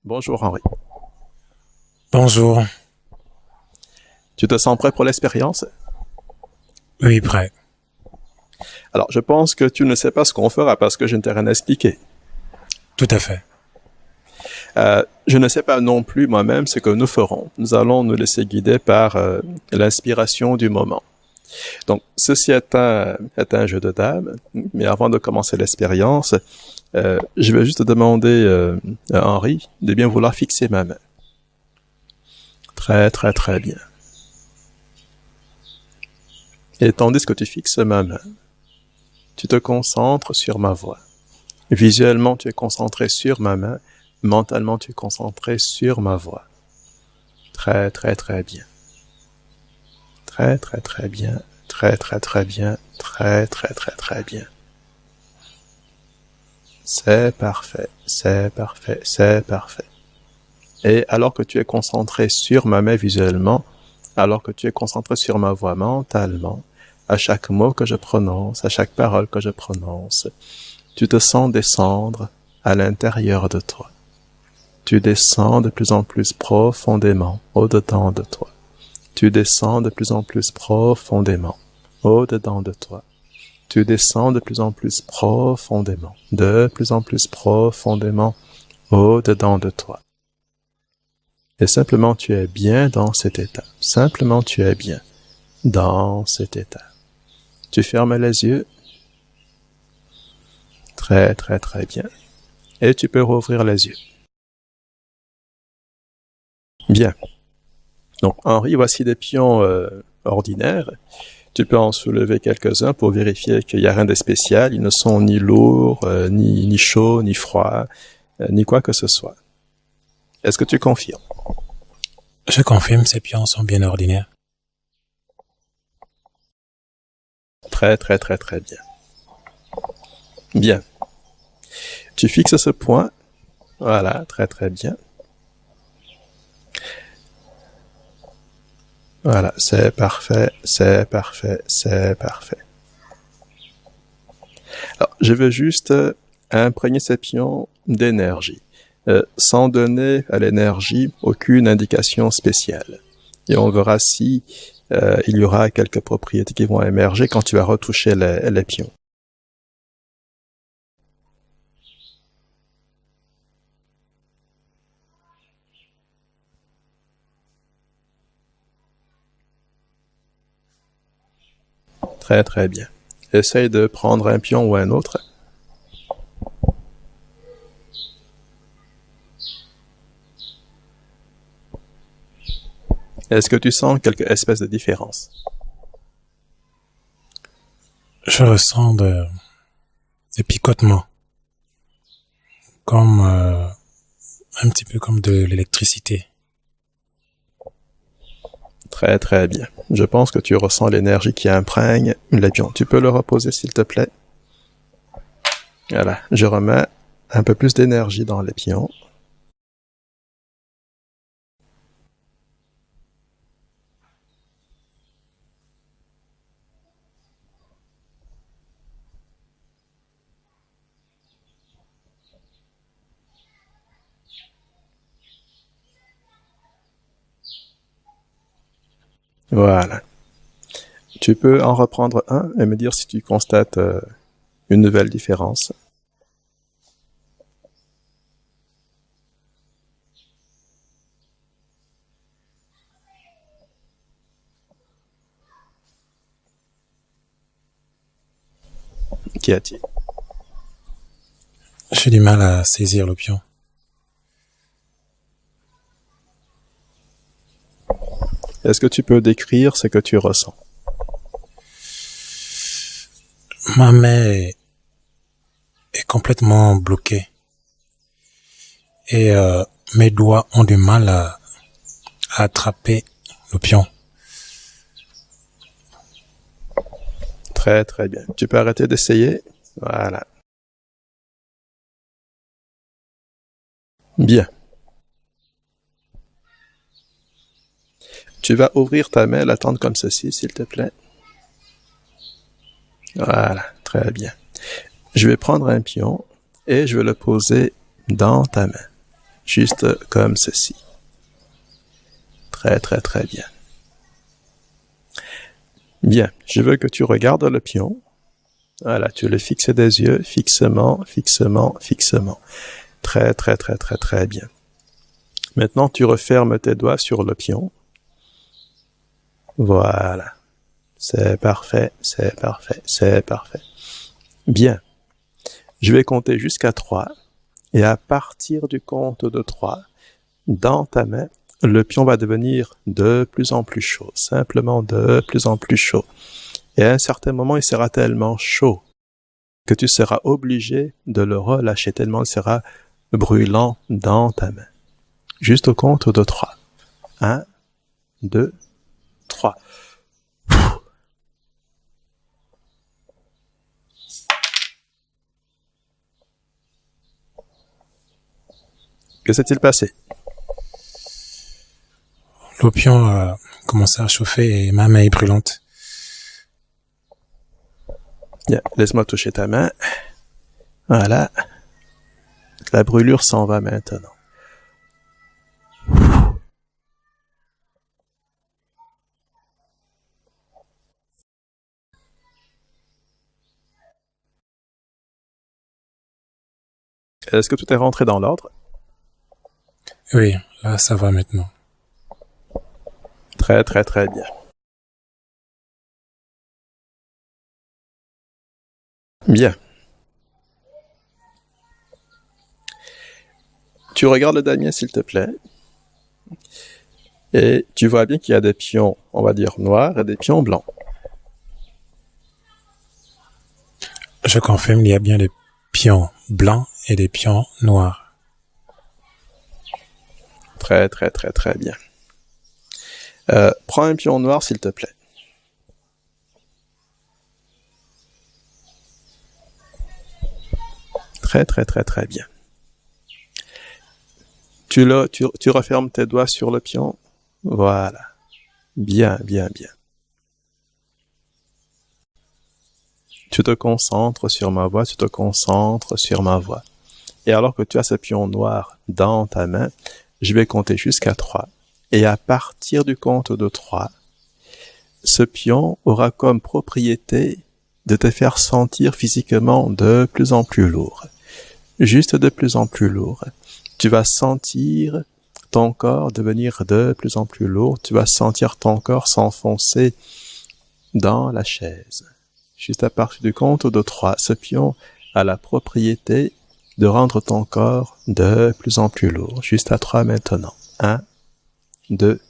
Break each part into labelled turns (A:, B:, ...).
A: Bonjour Henri.
B: Bonjour.
A: Tu te sens prêt pour l'expérience?
B: Oui, prêt.
A: Alors, je pense que tu ne sais pas ce qu'on fera parce que je ne t'ai rien expliqué.
B: Tout à fait.
A: Je ne sais pas non plus moi-même ce que nous ferons. Nous allons nous laisser guider par l'inspiration du moment. Donc, ceci est un jeu de dames, mais avant de commencer l'expérience, je vais juste te demander à Henri de bien vouloir fixer ma main. Très, très, très bien. Et tandis que tu fixes ma main, tu te concentres sur ma voix. Visuellement, tu es concentré sur ma main. Mentalement, tu es concentré sur ma voix. Très, très, très bien. Très, très, très bien. Très, très, très bien. Très, très, très, très bien. C'est parfait. C'est parfait. C'est parfait. Et alors que tu es concentré sur ma main visuellement, alors que tu es concentré sur ma voix mentalement, à chaque mot que je prononce, à chaque parole que je prononce, tu te sens descendre à l'intérieur de toi. Tu descends de plus en plus profondément au-dedans de toi. Tu descends de plus en plus profondément au-dedans de toi. Tu descends de plus en plus profondément au-dedans de toi. Et simplement tu es bien dans cet état. Simplement tu es bien dans cet état. Tu fermes les yeux. Très, très, très bien. Et tu peux rouvrir les yeux. Bien. Donc, Henri, voici des pions ordinaires. Tu peux en soulever quelques-uns pour vérifier qu'il n'y a rien de spécial. Ils ne sont ni lourds, ni chauds, ni froids, ni quoi que ce soit. Est-ce que tu confirmes?
B: Je confirme, ces pions sont bien ordinaires.
A: Très, très, très, très bien. Bien. Tu fixes ce point. Voilà, très, très bien. Voilà, c'est parfait, c'est parfait, c'est parfait. Alors, je veux juste imprégner ces pions d'énergie, sans donner à l'énergie aucune indication spéciale. Et on verra si il y aura quelques propriétés qui vont émerger quand tu vas retoucher les pions. Très très bien. Essaye de prendre un pion ou un autre. Est-ce que tu sens quelque espèce de différence?
B: Je ressens des picotements. Comme un petit peu comme de l'électricité.
A: Très très bien. Je pense que tu ressens l'énergie qui imprègne les pions. Tu peux le reposer s'il te plaît? Voilà. Je remets un peu plus d'énergie dans les pions. Voilà. Tu peux en reprendre un et me dire si tu constates une nouvelle différence. Qu'y a-t-il?
B: J'ai du mal à saisir le pion.
A: Est-ce que tu peux décrire ce que tu ressens?
B: Ma main est complètement bloquée. Et mes doigts ont du mal à attraper le pion.
A: Très très bien. Tu peux arrêter d'essayer? Voilà. Bien. Tu vas ouvrir ta main, la tendre comme ceci, s'il te plaît. Voilà, très bien. Je vais prendre un pion et je vais le poser dans ta main. Juste comme ceci. Très, très, très bien. Bien, je veux que tu regardes le pion. Voilà, tu le fixes des yeux, fixement, fixement, fixement. Très, très, très, très, très bien. Maintenant, tu refermes tes doigts sur le pion. Voilà. C'est parfait, c'est parfait, c'est parfait. Bien. Je vais compter jusqu'à 3. Et à partir du compte de 3, dans ta main, le pion va devenir de plus en plus chaud. Simplement de plus en plus chaud. Et à un certain moment, il sera tellement chaud que tu seras obligé de le relâcher tellement il sera brûlant dans ta main. Juste au compte de 3. 1, 2, 3. Que s'est-il passé?
B: Le pion a commencé à chauffer et ma main est brûlante.
A: Bien, laisse-moi toucher ta main. Voilà. La brûlure s'en va maintenant. Est-ce que tout est rentré dans l'ordre?
B: Oui, là ça va maintenant.
A: Très, très, très bien. Bien. Tu regardes le damier, s'il te plaît. Et tu vois bien qu'il y a des pions, on va dire, noirs et des pions blancs.
B: Je confirme, il y a bien des pions blancs et des pions noirs.
A: Très, très, très, très bien. Prends un pion noir, s'il te plaît. Très, très, très, très bien. Tu refermes tes doigts sur le pion. Voilà. Bien, bien, bien. Tu te concentres sur ma voix, tu te concentres sur ma voix. Et alors que tu as ce pion noir dans ta main, je vais compter jusqu'à 3. Et à partir du compte de 3, ce pion aura comme propriété de te faire sentir physiquement de plus en plus lourd. Juste de plus en plus lourd. Tu vas sentir ton corps devenir de plus en plus lourd. Tu vas sentir ton corps s'enfoncer dans la chaise. Juste à partir du compte de 3, ce pion a la propriété de rendre ton corps de plus en plus lourd. Juste à 3 maintenant. 1, 2,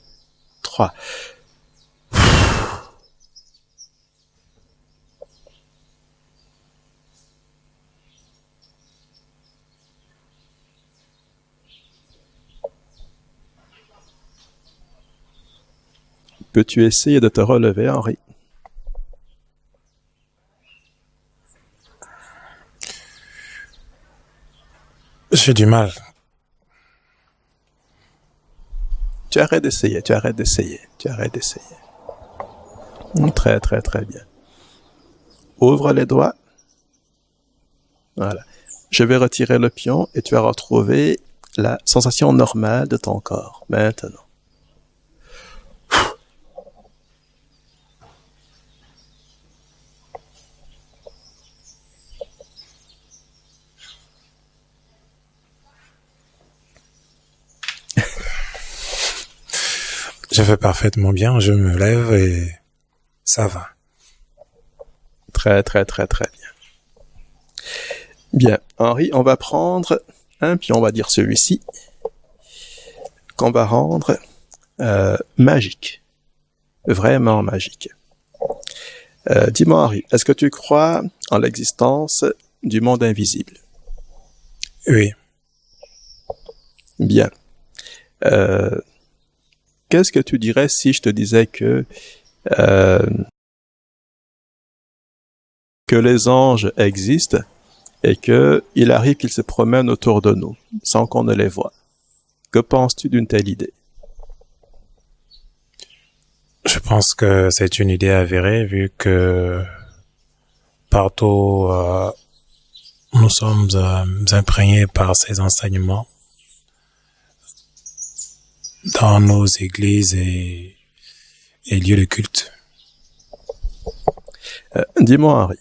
A: 3. Peux-tu essayer de te relever, Henri?
B: J'ai du mal.
A: Tu arrêtes d'essayer. Très, très, très bien. Ouvre les doigts. Voilà. Je vais retirer le pion et tu vas retrouver la sensation normale de ton corps. Maintenant.
B: Je fais parfaitement bien, je me lève et ça va.
A: Très, très, très, très bien. Bien, Henri, on va prendre un pion, on va dire celui-ci, qu'on va rendre magique. Vraiment magique. Dis-moi, Henri, est-ce que tu crois en l'existence du monde invisible?
B: Oui.
A: Bien. Qu'est-ce que tu dirais si je te disais que les anges existent et qu'il arrive qu'ils se promènent autour de nous sans qu'on ne les voie? Que penses-tu d'une telle idée?
B: Je pense que c'est une idée avérée vu que partout nous sommes imprégnés par ces enseignements dans nos églises et lieux de culte.
A: Dis-moi, Henri,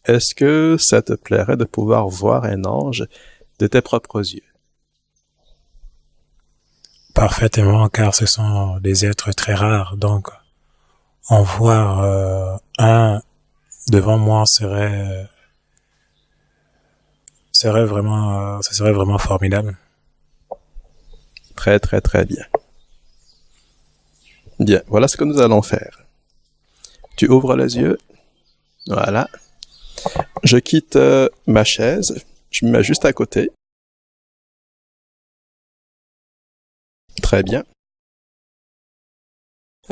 A: est-ce que ça te plairait de pouvoir voir un ange de tes propres yeux?
B: Parfaitement, car ce sont des êtres très rares, donc en voir un devant moi serait vraiment formidable.
A: Très, très, très bien. Bien, voilà ce que nous allons faire. Tu ouvres les yeux. Voilà. Je quitte ma chaise. Je me mets juste à côté. Très bien.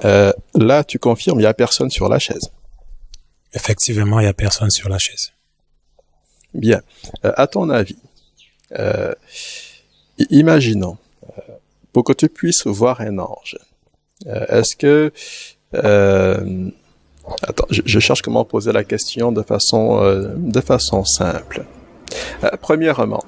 A: Là, tu confirmes, il n'y a personne sur la chaise.
B: Effectivement, il n'y a personne sur la chaise.
A: Bien. À ton avis, imaginons, pour que tu puisses voir un ange, est-ce que... attends, je cherche comment poser la question de façon simple. Premièrement,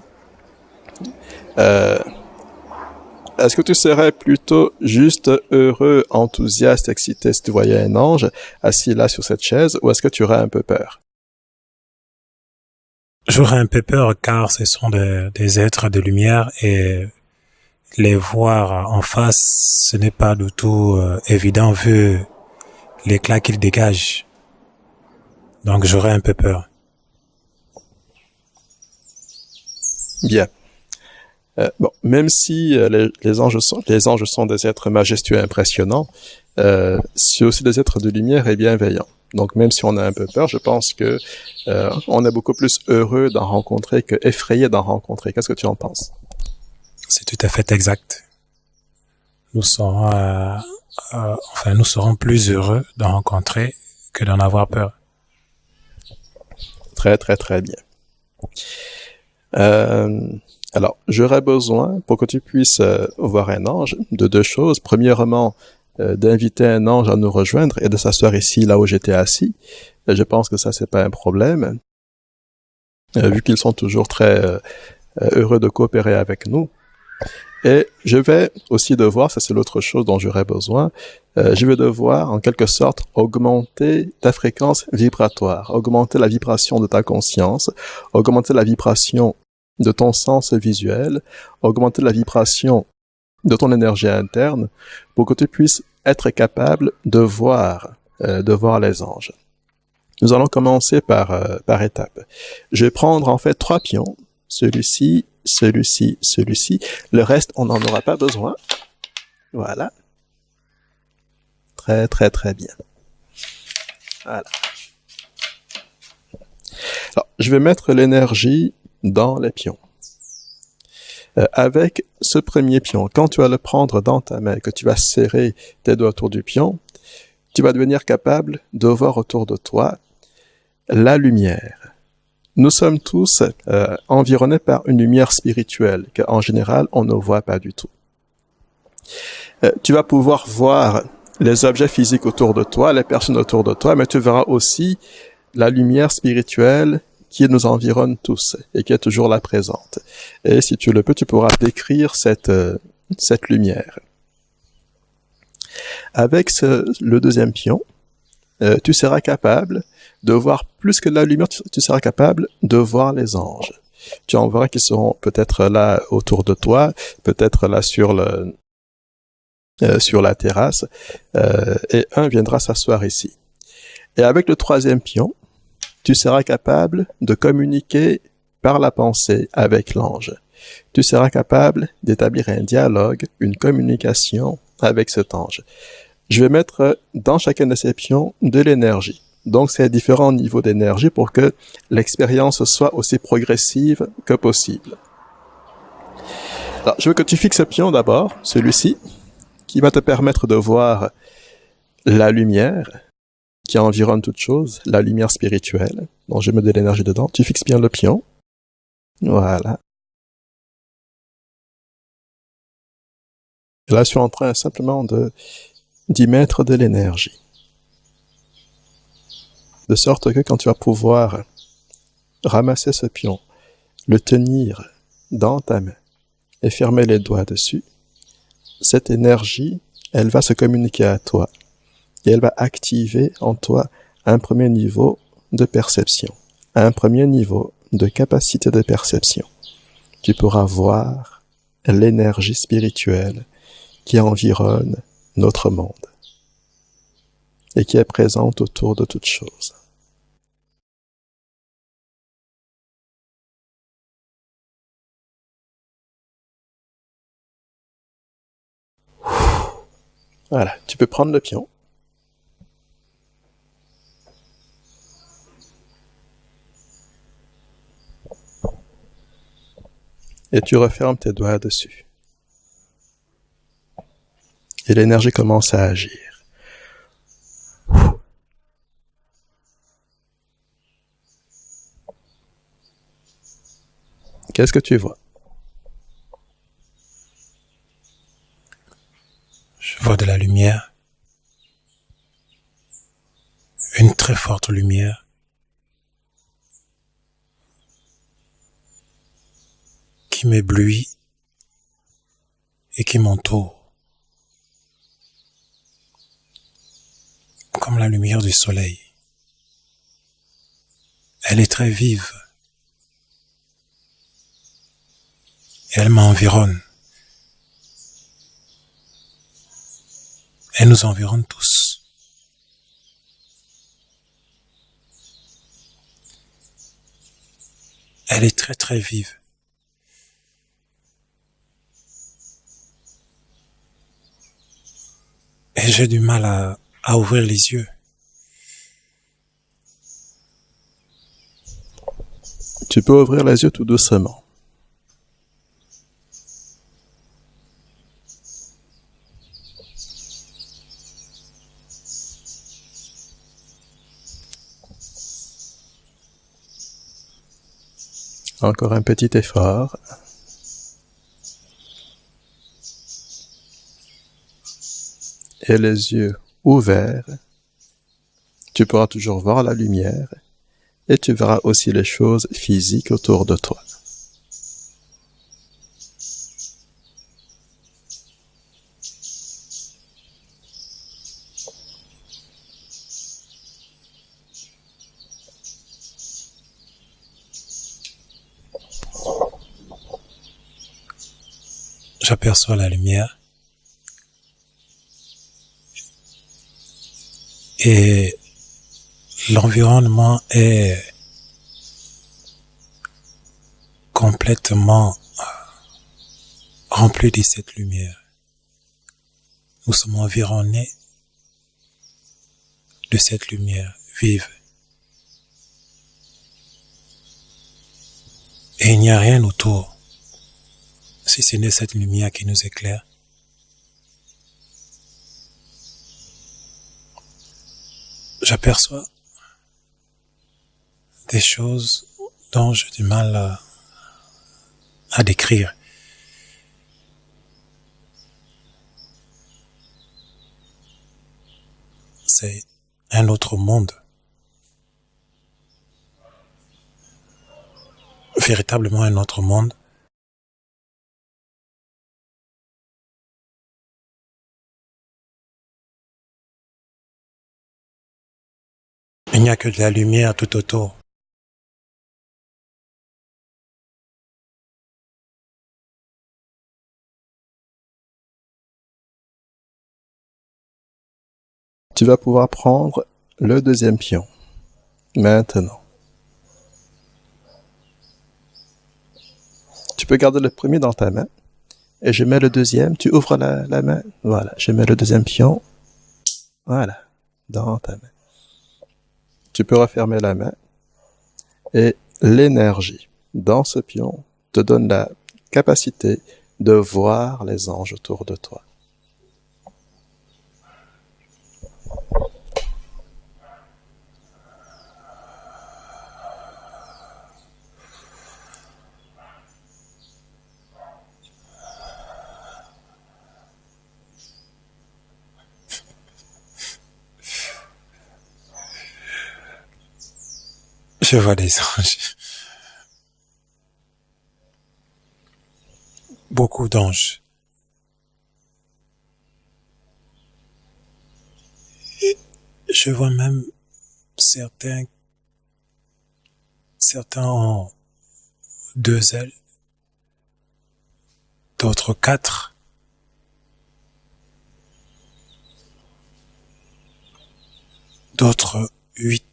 A: est-ce que tu serais plutôt juste heureux, enthousiaste, excité si tu voyais un ange assis là sur cette chaise, ou est-ce que tu aurais un peu peur?
B: J'aurais un peu peur car ce sont des êtres de lumière et les voir en face, ce n'est pas du tout évident vu l'éclat qu'ils dégagent. Donc j'aurais un peu peur.
A: Bien. Bon, même si les anges sont des êtres majestueux et impressionnants, c'est aussi des êtres de lumière et bienveillants. Donc même si on a un peu peur, je pense que on est beaucoup plus heureux d'en rencontrer que effrayé d'en rencontrer. Qu'est-ce que tu en penses?
B: C'est tout à fait exact. Nous serons plus heureux d'en rencontrer que d'en avoir peur.
A: Très très très bien. Alors, j'aurais besoin, pour que tu puisses voir un ange, de deux choses. Premièrement, d'inviter un ange à nous rejoindre et de s'asseoir ici, là où j'étais assis. Je pense que ça, c'est pas un problème, vu qu'ils sont toujours très heureux de coopérer avec nous. Et je vais aussi devoir, ça c'est l'autre chose dont j'aurais besoin, je vais devoir, en quelque sorte, augmenter ta fréquence vibratoire, augmenter la vibration de ta conscience, augmenter la vibration de ton sens visuel, augmenter la vibration de ton énergie interne pour que tu puisses être capable de voir les anges. Nous allons commencer par étapes. Je vais prendre en fait 3 pions, celui-ci, celui-ci, celui-ci. Le reste, on n'en aura pas besoin. Voilà. Très, très, très bien. Voilà. Alors, je vais mettre l'énergie dans les pions. Avec ce premier pion, quand tu vas le prendre dans ta main, que tu vas serrer tes doigts autour du pion, tu vas devenir capable de voir autour de toi la lumière. Nous sommes tous environnés par une lumière spirituelle qu'en général, on ne voit pas du tout. Tu vas pouvoir voir les objets physiques autour de toi, les personnes autour de toi, mais tu verras aussi la lumière spirituelle qui nous environne tous et qui est toujours là présente. Et si tu le peux, tu pourras décrire cette lumière. Avec le deuxième pion, tu seras capable de voir plus que la lumière, tu seras capable de voir les anges. Tu en verras qu'ils seront peut-être là autour de toi, peut-être là sur la terrasse, et un viendra s'asseoir ici. Et avec le troisième pion, tu seras capable de communiquer par la pensée avec l'ange. Tu seras capable d'établir un dialogue, une communication avec cet ange. Je vais mettre dans chacun de ces pions de l'énergie. Donc, c'est à différents niveaux d'énergie pour que l'expérience soit aussi progressive que possible. Alors, je veux que tu fixes ce pion d'abord, celui-ci, qui va te permettre de voir la lumière qui environne toute chose, la lumière spirituelle. Donc, je mets de l'énergie dedans. Tu fixes bien le pion. Voilà. Et là, je suis en train simplement d'y mettre de l'énergie. De sorte que quand tu vas pouvoir ramasser ce pion, le tenir dans ta main et fermer les doigts dessus, cette énergie, elle va se communiquer à toi et elle va activer en toi un premier niveau de perception, un premier niveau de capacité de perception. Tu pourras voir l'énergie spirituelle qui environne notre monde et qui est présente autour de toutes choses. Voilà, tu peux prendre le pion. Et tu refermes tes doigts dessus. Et l'énergie commence à agir. Qu'est-ce que tu vois?
B: Je vois de la lumière. Une très forte lumière. Qui m'éblouit et qui m'entoure. Comme la lumière du soleil. Elle est très vive. Et elle m'environne. Elle nous environne tous. Elle est très très vive. Et j'ai du mal à ouvrir les yeux.
A: Tu peux ouvrir les yeux tout doucement. Encore un petit effort. Et les yeux ouverts, tu pourras toujours voir la lumière et tu verras aussi les choses physiques autour de toi.
B: J'aperçois la lumière. Et l'environnement est complètement rempli de cette lumière. Nous sommes environnés de cette lumière vive. Et il n'y a rien autour, si ce n'est cette lumière qui nous éclaire. J'aperçois des choses dont j'ai du mal à décrire. C'est un autre monde. Véritablement un autre monde. Il n'y a que de la lumière tout autour.
A: Tu vas pouvoir prendre le deuxième pion. Maintenant. Tu peux garder le premier dans ta main. Et je mets le deuxième. Tu ouvres la main. Voilà. Je mets le deuxième pion. Voilà. Dans ta main. Tu peux refermer la main. Et l'énergie dans ce pion te donne la capacité de voir les anges autour de toi.
B: Je vois des anges. Beaucoup d'anges. Je vois même certains ont 2 ailes, d'autres 4, d'autres 8.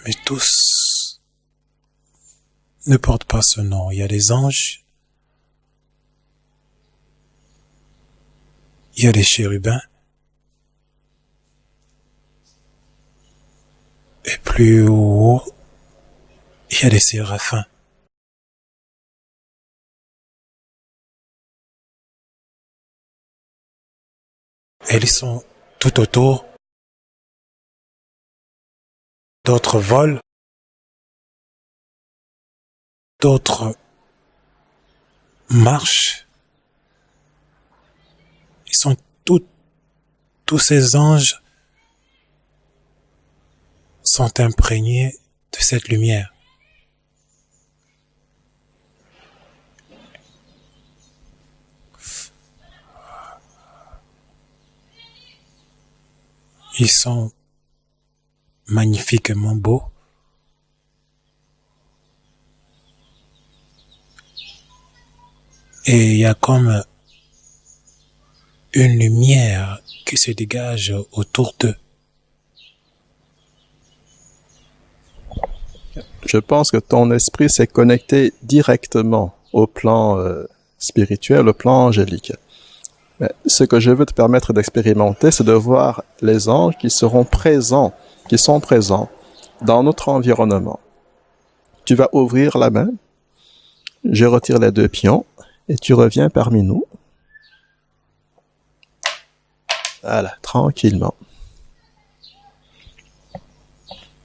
B: Mais tous ne portent pas ce nom. Il y a des anges, il y a des chérubins, et plus haut, il y a des séraphins. Et ils sont tout autour. D'autres volent, d'autres marchent. Ils sont tous ces anges sont imprégnés de cette lumière. Ils sont magnifiquement beaux. Et il y a comme une lumière qui se dégage autour d'eux.
A: Je pense que ton esprit s'est connecté directement au plan spirituel, au plan angélique. Mais ce que je veux te permettre d'expérimenter, c'est de voir les anges qui sont présents dans notre environnement. Tu vas ouvrir la main, je retire les 2 pions, et tu reviens parmi nous. Voilà, tranquillement.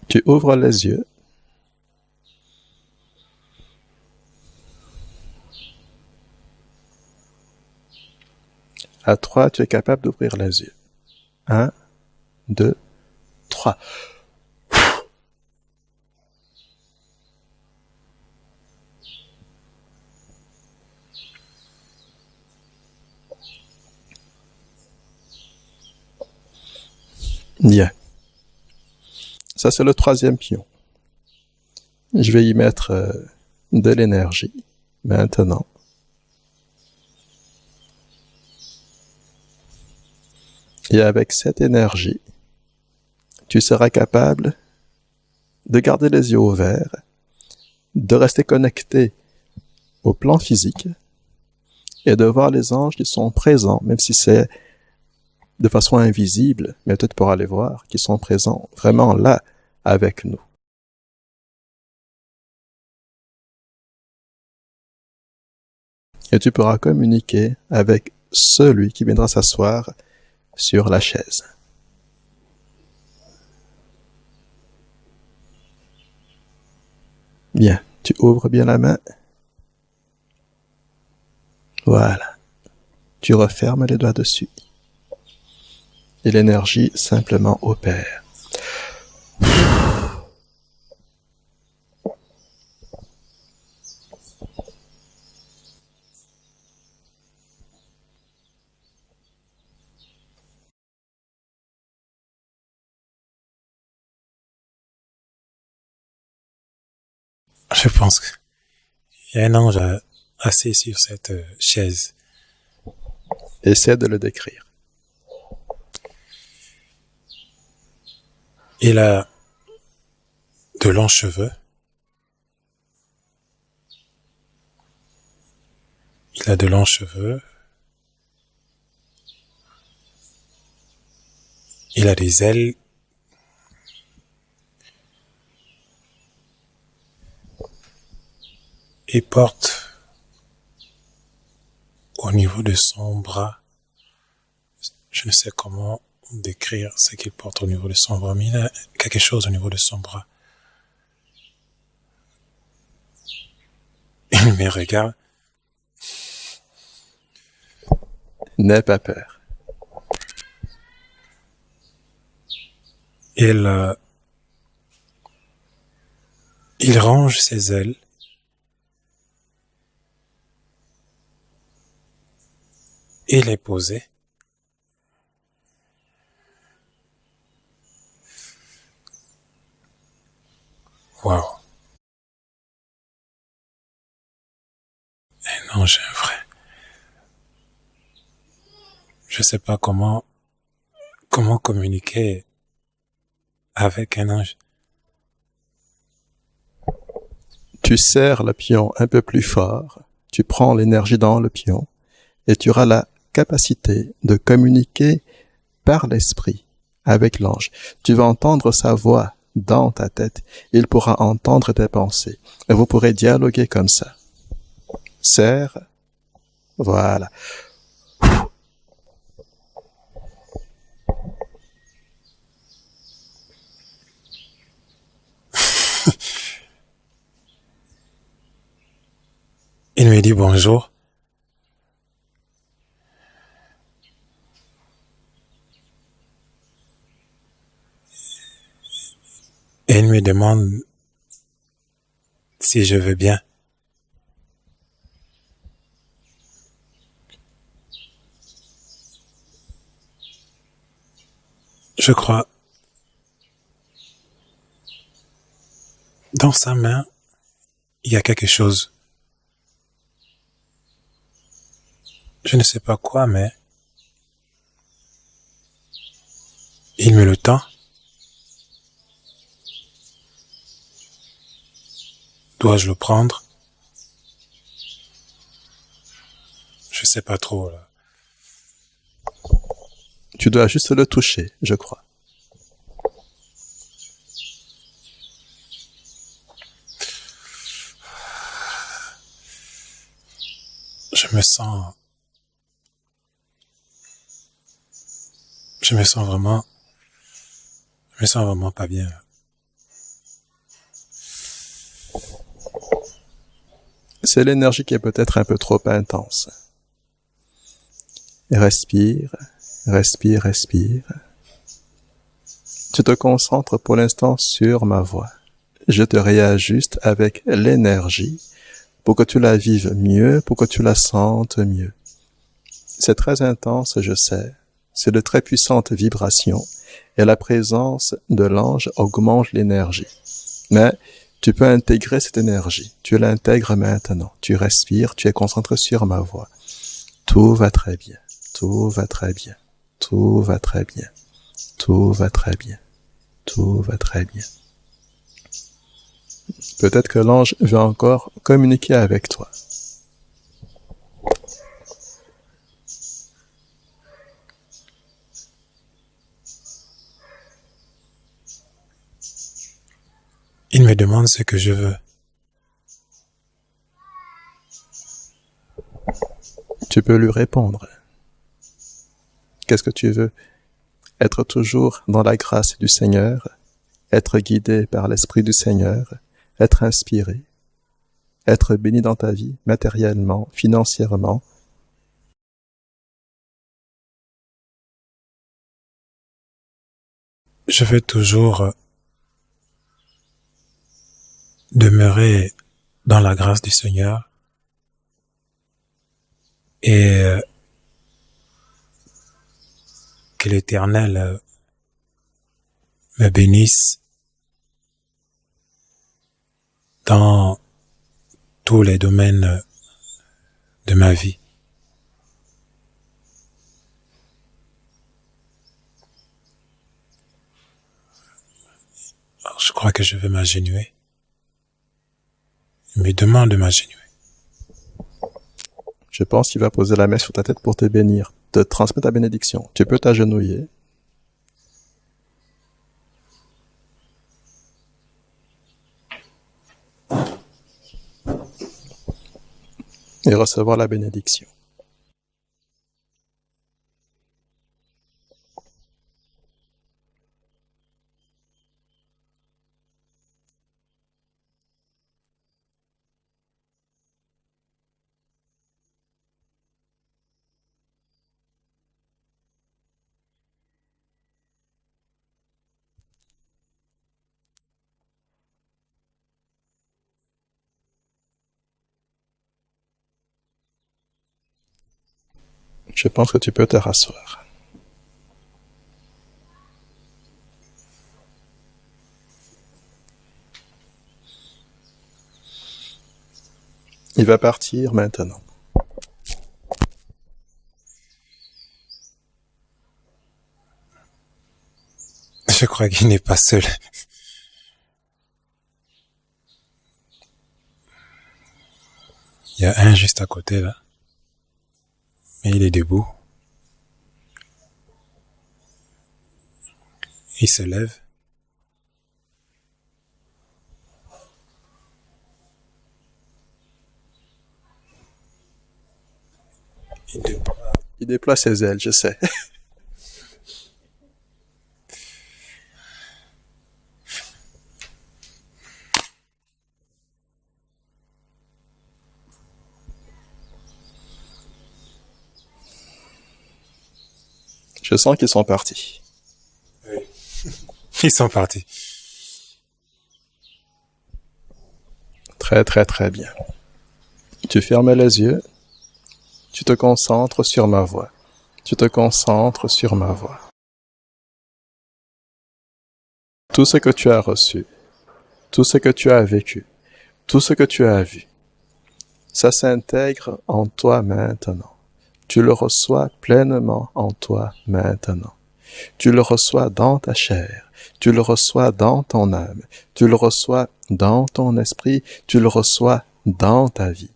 A: Tu ouvres les yeux. À 3, tu es capable d'ouvrir les yeux. 1, 2, 3. Bien. Ça, c'est le 3e pion. Je vais y mettre de l'énergie. Maintenant. Et avec cette énergie, tu seras capable de garder les yeux ouverts, de rester connecté au plan physique et de voir les anges qui sont présents, même si c'est de façon invisible, mais peut-être pour aller voir, qui sont présents vraiment là avec nous. Et tu pourras communiquer avec celui qui viendra s'asseoir sur la chaise. Bien, tu ouvres bien la main. Voilà. Tu refermes les doigts dessus. Et l'énergie simplement opère.
B: Je pense qu'il y a un ange assis sur cette chaise.
A: Essaie de le décrire.
B: Il a de longs cheveux. Il a de longs cheveux. Il a des ailes. Il porte au niveau de son bras, je ne sais comment décrire ce qu'il porte au niveau de son bras, mais il a quelque chose au niveau de son bras. Il me regarde.
A: N'aie pas peur.
B: Il range ses ailes. Il est posé. Waouh. Un ange, un vrai. Je sais pas comment communiquer avec un ange.
A: Tu serres le pion un peu plus fort, tu prends l'énergie dans le pion et tu auras la capacité de communiquer par l'esprit avec l'ange. Tu vas entendre sa voix dans ta tête. Il pourra entendre tes pensées. Et vous pourrez dialoguer comme ça. Serre. Voilà.
B: Il me dit bonjour. Et il me demande si je veux bien. Je crois, dans sa main, il y a quelque chose. Je ne sais pas quoi, mais il me le tend. Dois-je le prendre? Je sais pas trop, là.
A: Tu dois juste le toucher, je crois.
B: Je me sens vraiment pas bien.
A: C'est l'énergie qui est peut-être un peu trop intense. Respire, respire, respire. Tu te concentres pour l'instant sur ma voix. Je te réajuste avec l'énergie pour que tu la vives mieux, pour que tu la sentes mieux. C'est très intense, je sais. C'est de très puissantes vibrations et la présence de l'ange augmente l'énergie. Mais tu peux intégrer cette énergie. Tu l'intègres maintenant. Tu respires, tu es concentré sur ma voix. Tout va très bien. Tout va très bien. Tout va très bien. Tout va très bien. Tout va très bien. Peut-être que l'ange veut encore communiquer avec toi.
B: Il me demande ce que je veux.
A: Tu peux lui répondre. Qu'est-ce que tu veux? Être toujours dans la grâce du Seigneur, être guidé par l'Esprit du Seigneur, être inspiré, être béni dans ta vie, matériellement, financièrement.
B: Je veux toujours demeurer dans la grâce du Seigneur et que l'Éternel me bénisse dans tous les domaines de ma vie. Alors, je crois que je vais m'agenouiller. Il me demande de m'agenouiller.
A: Je pense qu'il va poser la main sur ta tête pour te bénir, te transmettre ta bénédiction. Tu peux t'agenouiller. Et recevoir la bénédiction. Je pense que tu peux te rasseoir. Il va partir maintenant.
B: Je crois qu'il n'est pas seul. Il y a un juste à côté là. Mais il est debout. Il se lève.
A: Il déploie ses ailes, je sais. Je sens qu'ils sont partis.
B: Oui. Ils sont partis.
A: Très très très bien. Tu fermes les yeux. Tu te concentres sur ma voix. Tu te concentres sur ma voix. Tout ce que tu as reçu, tout ce que tu as vécu, tout ce que tu as vu, ça s'intègre en toi maintenant. Tu le reçois pleinement en toi maintenant. Tu le reçois dans ta chair. Tu le reçois dans ton âme. Tu le reçois dans ton esprit. Tu le reçois dans ta vie.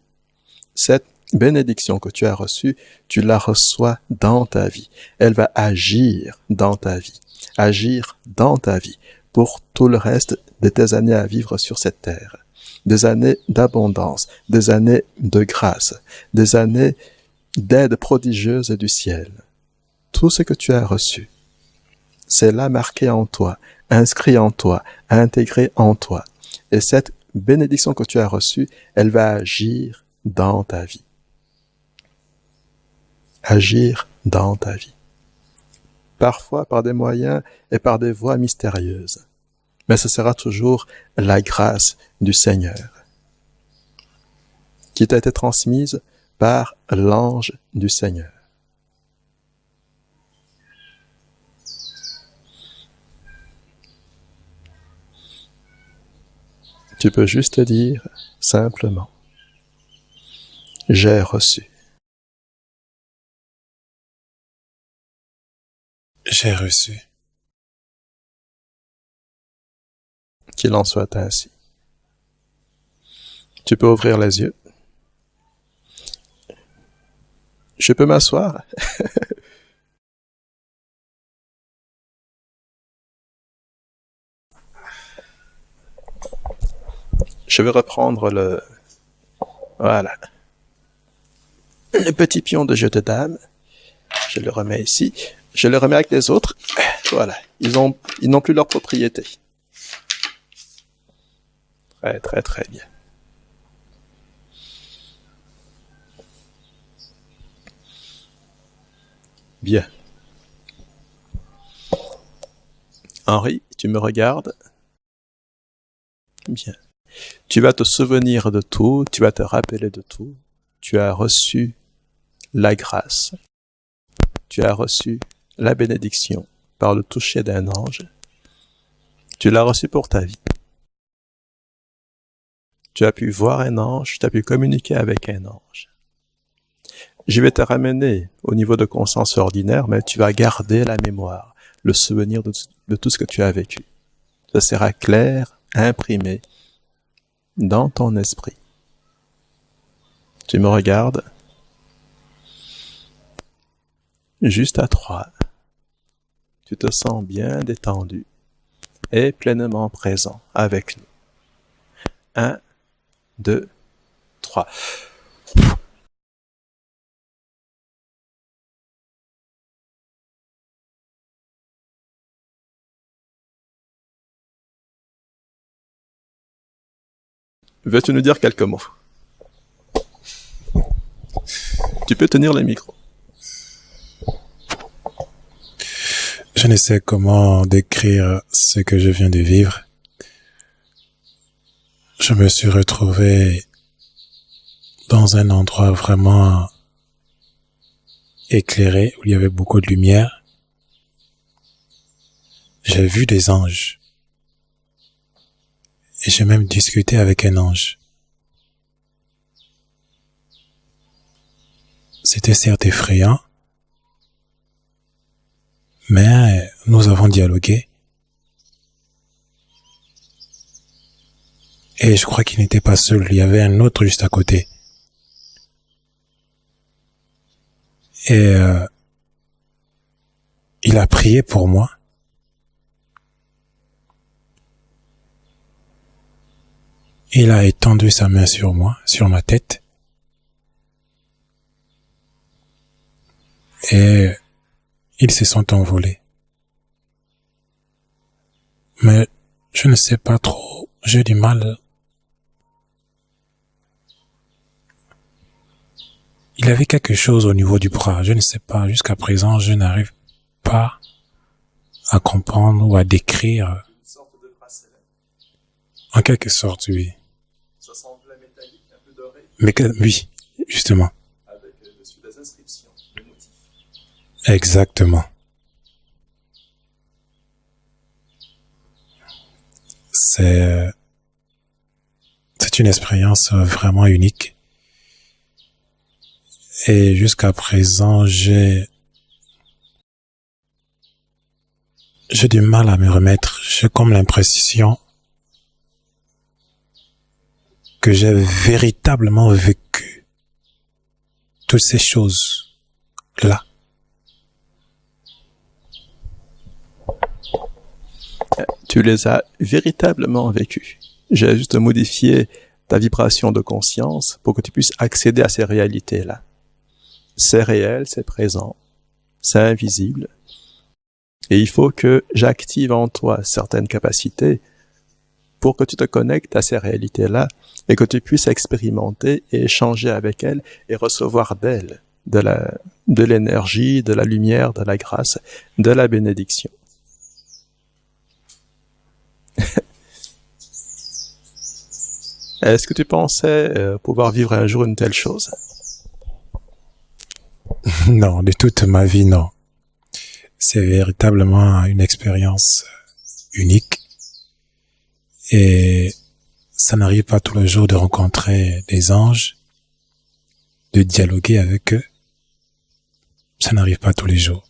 A: Cette bénédiction que tu as reçue, tu la reçois dans ta vie. Elle va agir dans ta vie. Agir dans ta vie pour tout le reste de tes années à vivre sur cette terre. Des années d'abondance, des années de grâce, des années d'aide prodigieuse du ciel. Tout ce que tu as reçu, c'est là marqué en toi, inscrit en toi, intégré en toi. Et cette bénédiction que tu as reçue, elle va agir dans ta vie. Agir dans ta vie. Parfois par des moyens et par des voies mystérieuses. Mais ce sera toujours la grâce du Seigneur qui t'a été transmise par l'ange du Seigneur. Tu peux juste dire simplement, j'ai reçu.
B: J'ai reçu.
A: Qu'il en soit ainsi. Tu peux ouvrir les yeux. Je peux m'asseoir? Je vais reprendre voilà. Le petit pion de jeu de dames. Je le remets ici. Je le remets avec les autres. Voilà. Ils n'ont plus leur propriété. Très, très, très bien. Bien. Henri, tu me regardes? Bien. Tu vas te souvenir de tout, tu vas te rappeler de tout. Tu as reçu la grâce. Tu as reçu la bénédiction par le toucher d'un ange. Tu l'as reçu pour ta vie. Tu as pu voir un ange, tu as pu communiquer avec un ange. Je vais te ramener au niveau de conscience ordinaire, mais tu vas garder la mémoire, le souvenir de tout ce que tu as vécu. Ça sera clair, imprimé dans ton esprit. Tu me regardes. Juste à 3. Tu te sens bien détendu et pleinement présent avec nous. 1, 2, 3. Veux-tu nous dire quelques mots? Tu peux tenir le micro.
B: Je ne sais comment décrire ce que je viens de vivre. Je me suis retrouvé dans un endroit vraiment éclairé, où il y avait beaucoup de lumière. J'ai vu des anges. Et j'ai même discuté avec un ange. c'était certes effrayant, mais nous avons dialogué. Et je crois qu'il n'était pas seul, il y avait un autre juste à côté. Et il a prié pour moi. Il a étendu sa main sur moi, sur ma tête. Et ils se sont envolés. Mais je ne sais pas trop, j'ai du mal. Il avait quelque chose au niveau du bras, je ne sais pas, jusqu'à présent je n'arrive pas à comprendre ou à décrire.
A: Une sorte de bracelet.
B: En quelque sorte, oui.
A: Ça semblait métallique, un peu doré.
B: Mais oui, justement.
A: Avec dessus des inscriptions, des motifs.
B: Exactement. C'est une expérience vraiment unique. Et jusqu'à présent, j'ai du mal à me remettre. J'ai comme l'impression que j'ai véritablement vécu toutes ces choses-là.
A: Tu les as véritablement vécues. J'ai juste modifié ta vibration de conscience pour que tu puisses accéder à ces réalités-là. C'est réel, c'est présent, c'est invisible. Et il faut que j'active en toi certaines capacités pour que tu te connectes à ces réalités-là et que tu puisses expérimenter et échanger avec elles et recevoir d'elles de l'énergie, de la lumière, de la grâce, de la bénédiction. Est-ce que tu pensais pouvoir vivre un jour une telle chose?
B: Non, de toute ma vie, non. C'est véritablement une expérience unique. Et ça n'arrive pas tous les jours de rencontrer des anges, de dialoguer avec eux. Ça n'arrive pas tous les jours.